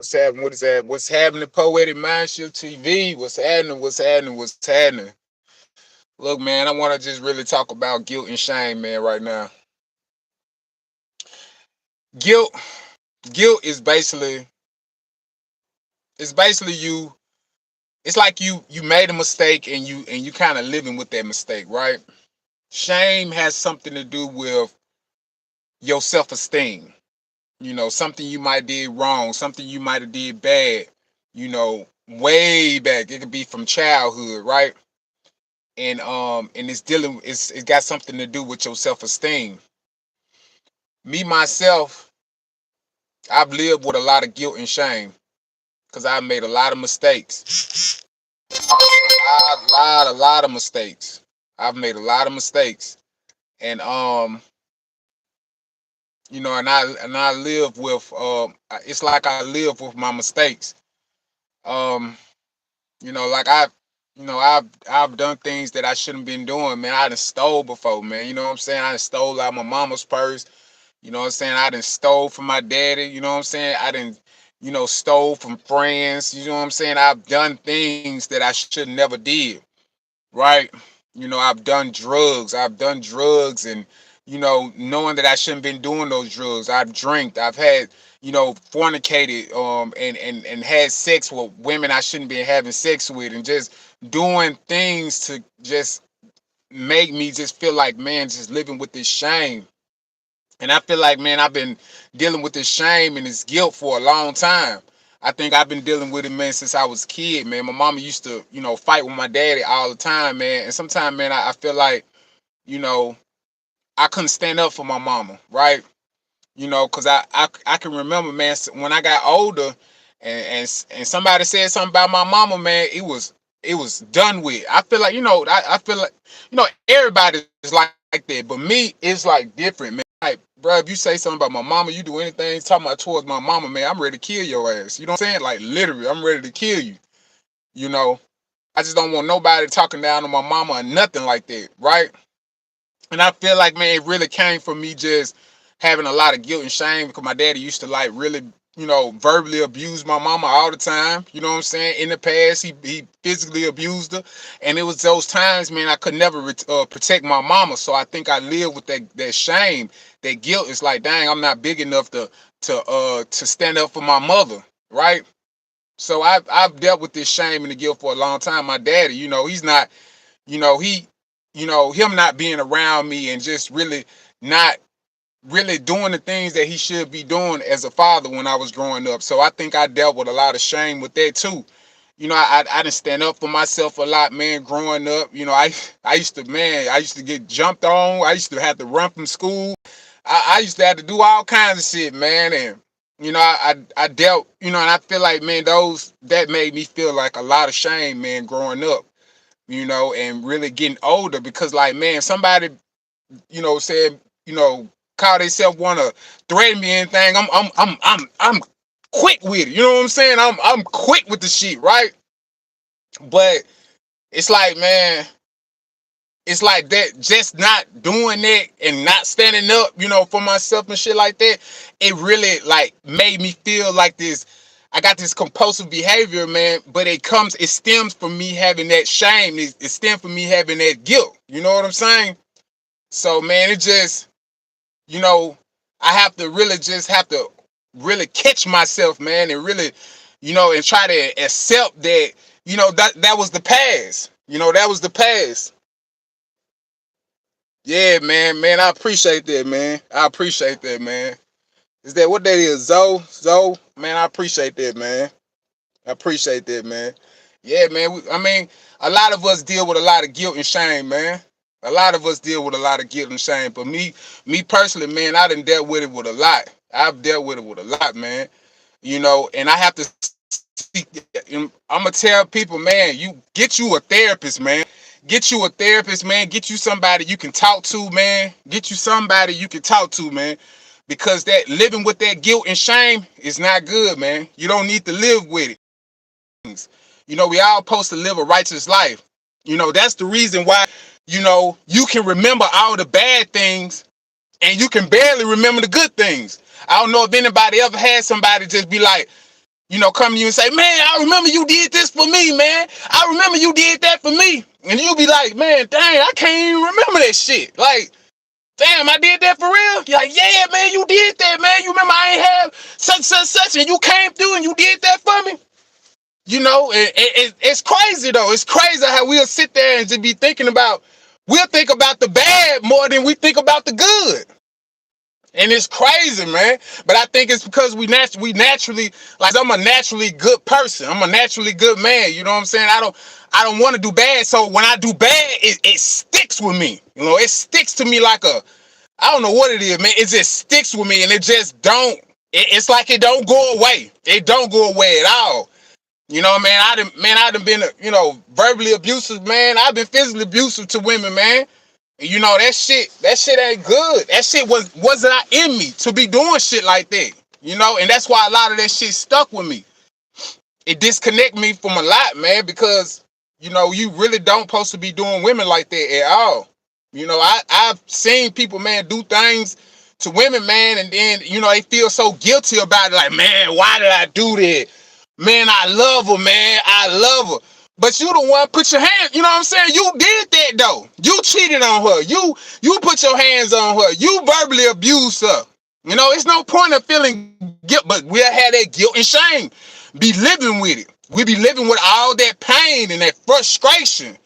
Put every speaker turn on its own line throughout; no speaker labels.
What's happening? What is that? What's happening? Poetic Mindship TV. What's happening? What's happening? What's happening? Look, man, I want to just really talk about guilt and shame, man, right now. Guilt, guilt is basically, it's basically you. It's like you made a mistake and you kind of living with that mistake, right? Shame has something to do with your self esteem. Something you might did wrong, something you might have did bad. Way back. It could be from childhood, right? And it's got something to do with your self-esteem. Me myself, I've lived with a lot of guilt and shame because I made a lot of mistakes. A lot of mistakes. I've made a lot of mistakes. And and I live with it's like I live with my mistakes. um like I've done things that I shouldn't been doing, man. I done stole before, man. You know what I'm saying? I done stole out my mama's purse. You know what I'm saying? I done stole from my daddy. You know what I'm saying? I done, stole from friends. You know what I'm saying? I've done things that I should never did, right? I've done drugs. I've done drugs and, knowing that I shouldn't been doing those drugs. I've drank. I've had, fornicated and had sex with women I shouldn't be having sex with, and just doing things to just make me just feel like, man, just living with this shame. And I feel like, man, I've been dealing with this shame and this guilt for a long time. I think I've been dealing with it, man, since I was a kid, man. My mama used to, fight with my daddy all the time, man. And sometimes, man, I feel like, you know, I couldn't stand up for my mama, right? Because I can remember, man, when I got older and somebody said something about my mama, man, it was done with. I feel like, I feel like, everybody's like that, but me, it's like different, man. Like, bro, if you say something about my mama, you do anything talking about towards my mama, man, I'm ready to kill your ass. You know what I'm saying? Like, literally, I'm ready to kill you. You know, I just don't want nobody talking down on my mama or nothing like that, right? And I feel like, man, it really came from me just having a lot of guilt and shame because my daddy used to like really, verbally abuse my mama all the time. You know what I'm saying? In the past, he physically abused her, and it was those times, man, I could never protect my mama. So I think I lived with that shame, that guilt. It's like, dang, I'm not big enough to stand up for my mother, right? So I've dealt with this shame and the guilt for a long time. My daddy, he's not, he, him not being around me and just really not really doing the things that he should be doing as a father when I was growing up. So I think I dealt with a lot of shame with that too. I didn't stand up for myself a lot, man, growing up. I used to get jumped on. I used to have to run from school. I used to have to do all kinds of shit, man. And, I dealt, and I feel like, man, that made me feel like a lot of shame, man, growing up, and really getting older because, like, man, somebody, said, call themselves want to threaten me and anything. I'm quick with it. You know what I'm saying? I'm quick with the shit, right? But it's like, man, it's like that, just not doing that and not standing up, for myself and shit like that. It really like made me feel like this. I got this compulsive behavior, man, but it stems from me having that shame. It stems from me having that guilt. You know what I'm saying? So, man, it just, you know, I have to really catch myself, man, and really, and try to accept that, that was the past. That was the past. Yeah, man, I appreciate that, man. I appreciate that, man. Is that what that is, Zoe? Man, I appreciate that, man. I appreciate that, man. Yeah, man. I mean, a lot of us deal with a lot of guilt and shame, man. A lot of us deal with a lot of guilt and shame. But me personally, man, I done dealt with it with a lot. I've dealt with it with a lot, man. And I have to see. I'm gonna tell people, man, you get you a therapist, man. Get you a therapist, man. Get you somebody you can talk to, man. Get you somebody you can talk to, man. Because that living with that guilt and shame is not good, man. You don't need to live with it. We all supposed to live a righteous life. That's the reason why, you can remember all the bad things and you can barely remember the good things. I don't know if anybody ever had somebody just be like, come to you and say, man, I remember you did this for me, man. I remember you did that for me. And you'll be like, man, dang, I can't even remember that shit. Like, damn, I did that for real? You're like, yeah, man, you did that, man. You remember I ain't have such, and you came through and you did that for me? It's crazy, though. It's crazy how we'll sit there and just be thinking about, we'll think about the bad more than we think about the good. And it's crazy, man. But I think it's because we naturally, like, I'm a naturally good person. I'm a naturally good man. You know what I'm saying? I don't want to do bad. So when I do bad, it sticks with me. It sticks to me like I don't know what it is, man. It just sticks with me, and it just don't. It's like it don't go away. It don't go away at all. Man, I done been, verbally abusive, man. I've been physically abusive to women, man. That shit ain't good. That shit wasn't in me to be doing shit like that. And that's why a lot of that shit stuck with me. It disconnect me from a lot, man, because, you really don't supposed to be doing women like that at all. I've seen people, man, do things to women, man, and then, they feel so guilty about it. Like, man, why did I do that? Man, I love her, man. I love her. But you the one put your hand, you know what I'm saying? You did that, though. You cheated on her. You put your hands on her. You verbally abused her. It's no point of feeling guilt, but we'll have that guilt and shame. Be living with it. We be living with all that pain and that frustration,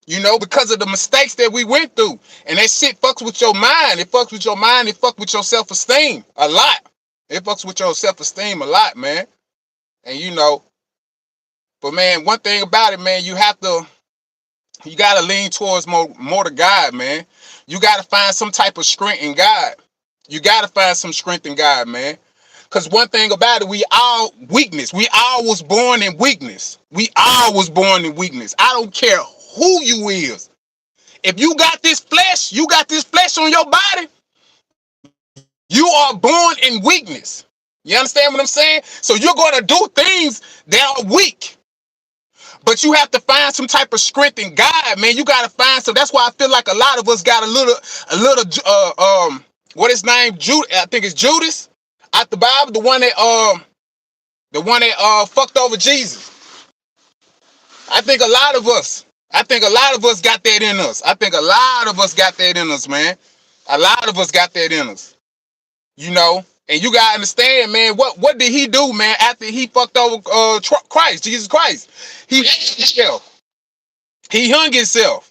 because of the mistakes that we went through. And that shit fucks with your mind. It fucks with your mind. It fucks with your self-esteem a lot. It fucks with your self-esteem a lot, man. And but man, one thing about it, man, you gotta lean towards more to God, man. You gotta find some type of strength in God. You gotta find some strength in God, man. Because one thing about it, we all weakness. We all was born in weakness. We all was born in weakness. I don't care who you is. If you got this flesh on your body, you are born in weakness. You understand what I'm saying? So you're going to do things that are weak. But you have to find some type of strength in God, man. You got to find some. That's why I feel like a lot of us got a little, what his name? I think it's Judas out the Bible, the one that fucked over Jesus. I think a lot of us got that in us. I think a lot of us got that in us, man. A lot of us got that in us. And you gotta understand, man, what did he do, man, after he fucked over Jesus Christ? He hung himself.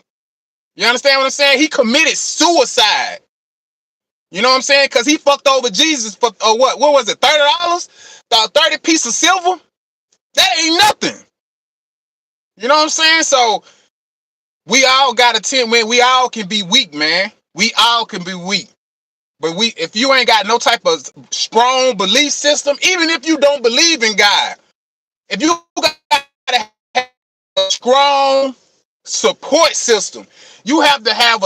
You understand what I'm saying? He committed suicide. You know what I'm saying? Because he fucked over Jesus for what was it, $30? 30 piece of silver? That ain't nothing. You know what I'm saying? So we all got we all can be weak, man. We all can be weak. But if you ain't got no type of strong belief system, even if you don't believe in God, if you got to have a strong support system, you have to have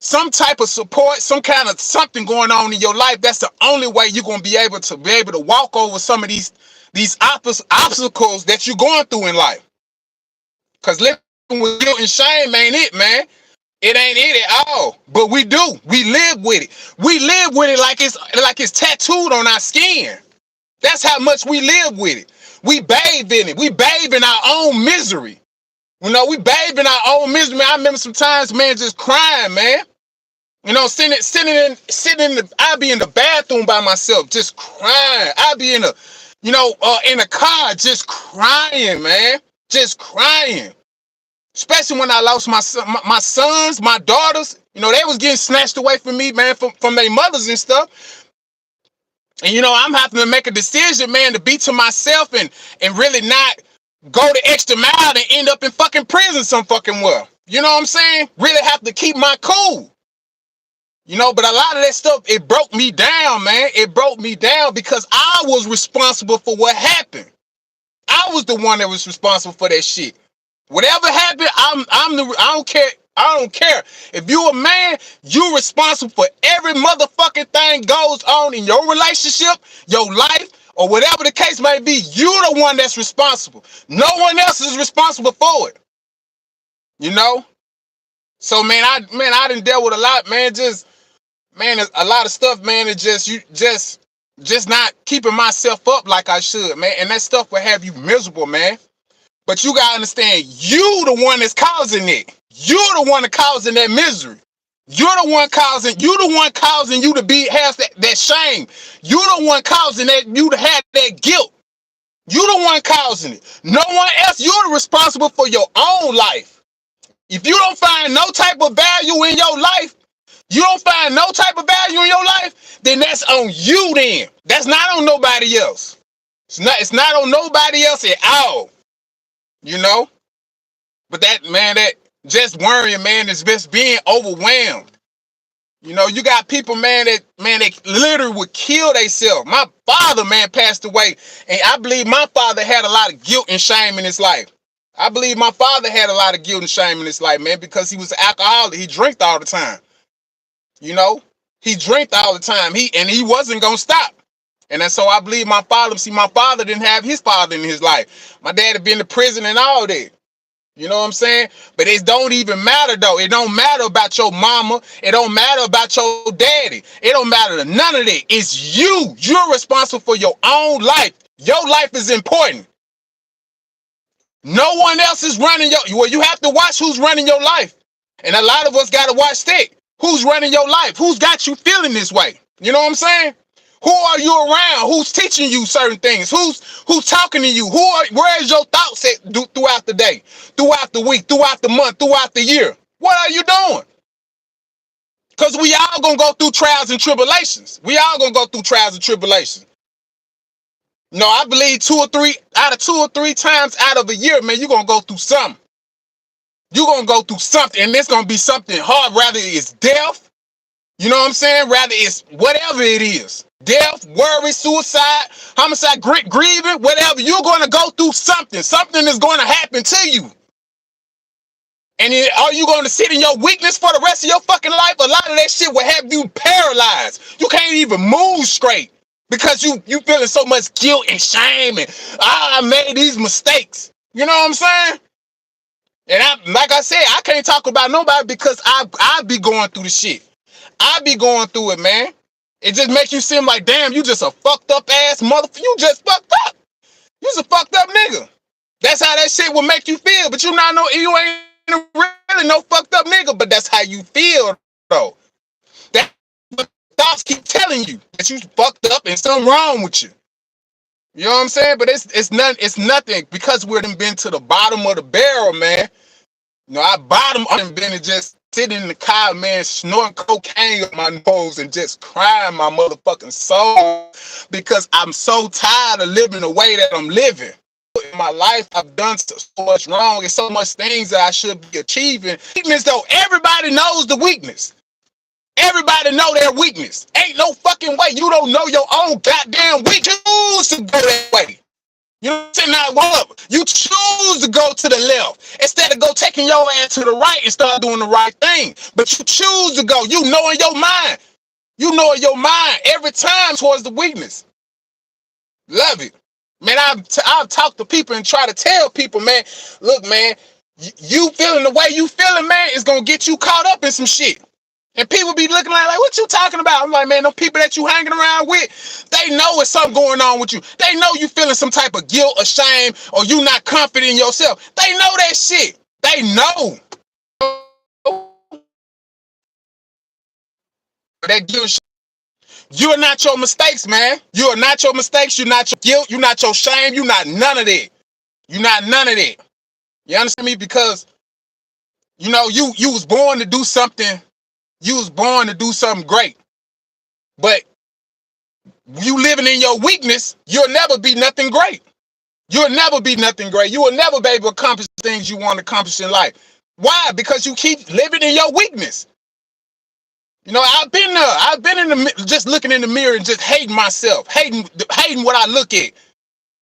some type of support, some kind of something going on in your life. That's the only way you're gonna be able to walk over some of these obstacles that you're going through in life. Cause living with guilt and shame ain't it, man. It ain't it at all, but we do. We live with it. We live with it like it's tattooed on our skin. That's how much we live with it. We bathe in it. We bathe in our own misery. We bathe in our own misery. I remember sometimes, man, just crying, man. Sitting in I'd be in the bathroom by myself, just crying. I'd be in a car, just crying, man, just crying. Especially when I lost my sons, my daughters, they was getting snatched away from me, man, from their mothers and stuff. And, I'm having to make a decision, man, to be to myself and really not go the extra mile and end up in fucking prison some fucking well. You know what I'm saying? Really have to keep my cool. But a lot of that stuff, it broke me down, man. It broke me down because I was responsible for what happened. I was the one that was responsible for that shit. Whatever happened, I don't care. If you a man, you responsible for every motherfucking thing goes on in your relationship, your life, or whatever the case may be. You the one that's responsible. No one else is responsible for it. So man, I done dealt with a lot, man. A lot of stuff, man. It just just not keeping myself up like I should, man. And that stuff will have you miserable, man. But you gotta understand, you the one that's causing it. You're the one that's causing that misery. You're the one causing you to have that shame. You're the one causing you to have that guilt. You're the one causing it. No one else. You're responsible for your own life. If you don't find no type of value in your life, then that's on you then. That's not on nobody else. It's not on nobody else at all. You know? But that just worrying, man, is just being overwhelmed. You know, you got people, man, that literally would kill themselves. My father, man, passed away, and I believe my father had a lot of guilt and shame in his life. Man, because he was an alcoholic. He drank all the time. You know, he drank all the time. He wasn't gonna stop. And so I believe my father didn't have his father in his life. My dad had been to prison and all that. You know what I'm saying? But it don't even matter, though. It don't matter about your mama. It don't matter about your daddy. It don't matter to none of that. It's you. You're responsible for your own life. Your life is important. No one else is running you have to watch who's running your life. And a lot of us got to watch that. Who's running your life? Who's got you feeling this way? You know what I'm saying? Who are you around? Who's teaching you certain things? Who's talking to you? Where is your thoughts at throughout the day, throughout the week, throughout the month, throughout the year? What are you doing? Because we all gonna go through trials and tribulations. No, I believe 2 or 3 times out of a year, man, you're gonna go through something. You're gonna go through something, and it's gonna be something hard, rather it's death. You know what I'm saying? Rather it's whatever it is. Death, worry, suicide, homicide, grieving, whatever. You're going to go through something. Something is going to happen to you. And are you going to sit in your weakness for the rest of your fucking life? A lot of that shit will have you paralyzed. You can't even move straight because you feeling so much guilt and shame and I made these mistakes. You know what I'm saying? And like I said, I can't talk about nobody because I be going through the shit. I be going through it, man. It just makes you seem like, damn, you just a fucked up ass motherfucker. You just fucked up. You's a fucked up nigga. That's how that shit will make you feel. But you ain't really no fucked up nigga. But that's how you feel, though. That's what thoughts keep telling you, that you fucked up and something wrong with you. You know what I'm saying? But it's nothing because we've been to the bottom of the barrel, man. You know, I've been to just sitting in the car, man, snorting cocaine up my nose and just crying my motherfucking soul because I'm so tired of living the way that I'm living. In my life, I've done so much wrong and so much things that I should be achieving. Weakness, though, everybody knows the weakness. Everybody know their weakness. Ain't no fucking way you don't know your own goddamn weakness. You choose to go that way. You know what I'm saying? You choose to go to the left instead of taking your ass to the right and start doing the right thing. But you choose to go. You know in your mind. Every time towards the weakness. Love it. Man, I've talked to people and try to tell people, man, look, man, you feeling the way you feeling, man, is going to get you caught up in some shit. And people be looking like, what you talking about? I'm like, man, them people that you hanging around with, they know it's something going on with you. They know you feeling some type of guilt or shame or you not confident in yourself. They know that shit. They know. That guilt. You're not your mistakes, man. You are not your mistakes. You're not your guilt. You're not your shame. You're not none of that. You're not none of that. You understand me? Because, you know, you was born to do something. You was born to do something great. But you living in your weakness, you'll never be nothing great. You'll never be nothing great. You will never be able to accomplish things you want to accomplish in life. Why? Because you keep living in your weakness. You know, I've been there. I've been just looking in the mirror and just hating myself, hating what I look at.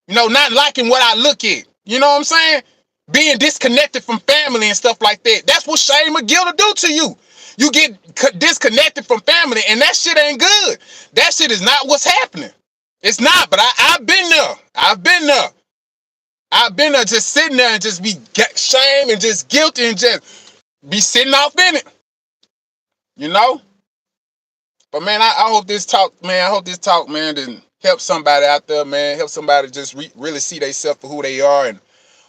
You know, not liking what I look at. You know what I'm saying? Being disconnected from family and stuff like that. That's what shame and guilt will do to you. You get disconnected from family, and that shit ain't good. That shit is not what's happening. It's not, but I've been there. I've been there just sitting there and just be shame and just guilty and just be sitting off in it. You know? But, man, I hope this talk, man, help somebody out there, man. Help somebody just really see themselves for who they are and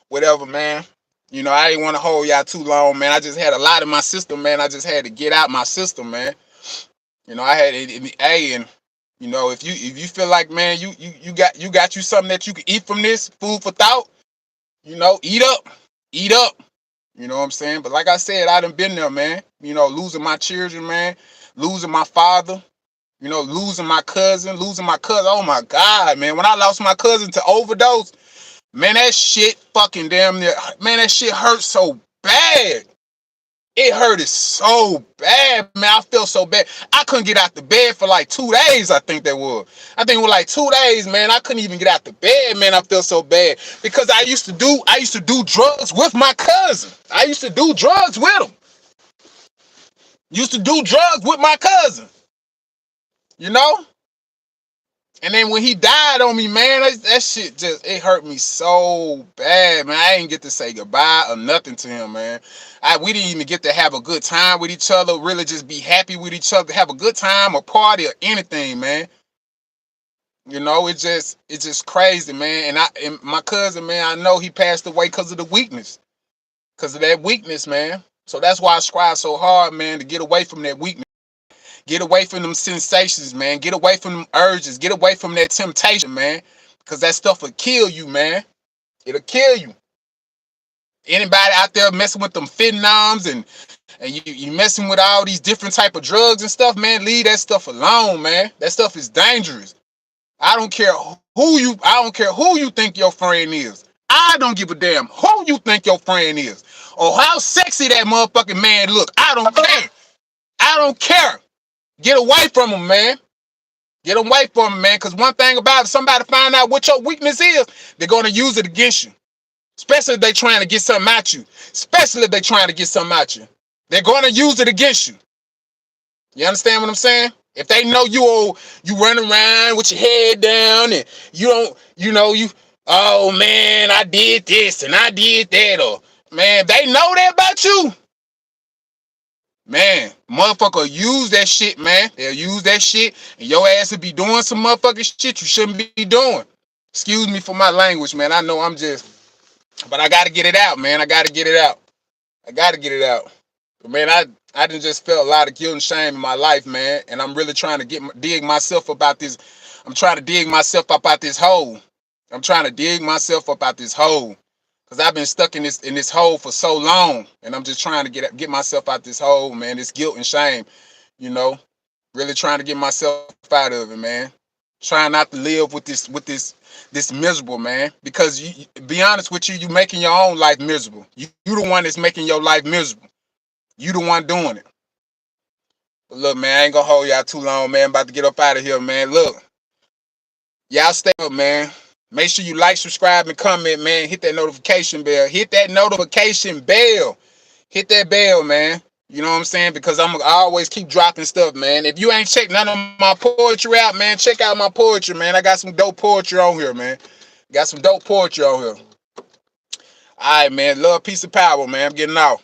whatever, man. You know, I didn't want to hold y'all too long, man. I just had a lot in my system, man. I just had to get out my system, man. You know, I had it in the A, and you know, if you feel like, man, you got you something that you can eat from this, food for thought, you know, eat up. You know what I'm saying? But like I said, I done been there, man. You know, losing my children, man, losing my father, you know, losing my cousin, losing my cousin. Oh my God, man. When I lost my cousin to overdose, man, that shit fucking damn near, man, that shit hurt so bad. It hurted so bad, man. I felt so bad. I couldn't get out the bed for like 2 days, I think that was. I think it was like 2 days, man. I couldn't even get out the bed, man. I felt so bad. Because I used to do drugs with my cousin. I used to do drugs with him. Used to do drugs with my cousin. You know? And then when he died on me, man, that shit just, it hurt me so bad, man. I didn't get to say goodbye or nothing to him, man. We didn't even get to have a good time with each other, really just be happy with each other, have a good time, a party or anything, man. You know, it's just crazy, man. And my cousin, man, I know he passed away because of the weakness. Because of that weakness, man. So that's why I strive so hard, man, to get away from that weakness. Get away from them sensations, man. Get away from them urges. Get away from that temptation, man. Because that stuff will kill you, man. It'll kill you. Anybody out there messing with them phenoms and you messing with all these different type of drugs and stuff, man, leave that stuff alone, man. That stuff is dangerous. I don't care who you think your friend is. I don't give a damn who you think your friend is. Or how sexy that motherfucking man look. I don't care. I don't care. Get away from them, man. Get away from them, man. Because one thing about it, if somebody find out what your weakness is, they're going to use it against you. Especially if they're trying to get something out you. They're going to use it against you. You understand what I'm saying? If they know you run around with your head down and you don't, oh man, I did this and I did that. Or, man, they know that about you. Man, motherfucker use that shit, man. They'll use that shit, and your ass will be doing some motherfucking shit you shouldn't be doing. Excuse me for my language, man. I know but I gotta get it out, man. I gotta get it out. But man, I done just felt a lot of guilt and shame in my life, man. And I'm really trying to dig myself about this. I'm trying to dig myself up out this hole. Cause I've been stuck in this hole for so long, and I'm just trying to get myself out this hole, man. This guilt and shame, you know, really trying to get myself out of it, man. Trying not to live with this miserable, man. Because be honest with you, you making your own life miserable. You the one that's making your life miserable. You the one doing it. But look, man, I ain't gonna hold y'all too long, man. I'm about to get up out of here, man. Look, y'all stay up, man. Make sure you like, subscribe, and comment, man. Hit that notification bell. Hit that bell, man. You know what I'm saying? Because I always keep dropping stuff, man. If you ain't checked none of my poetry out, man, check out my poetry, man. I got some dope poetry on here, man. All right, man. Love, peace, and power, man. I'm getting out.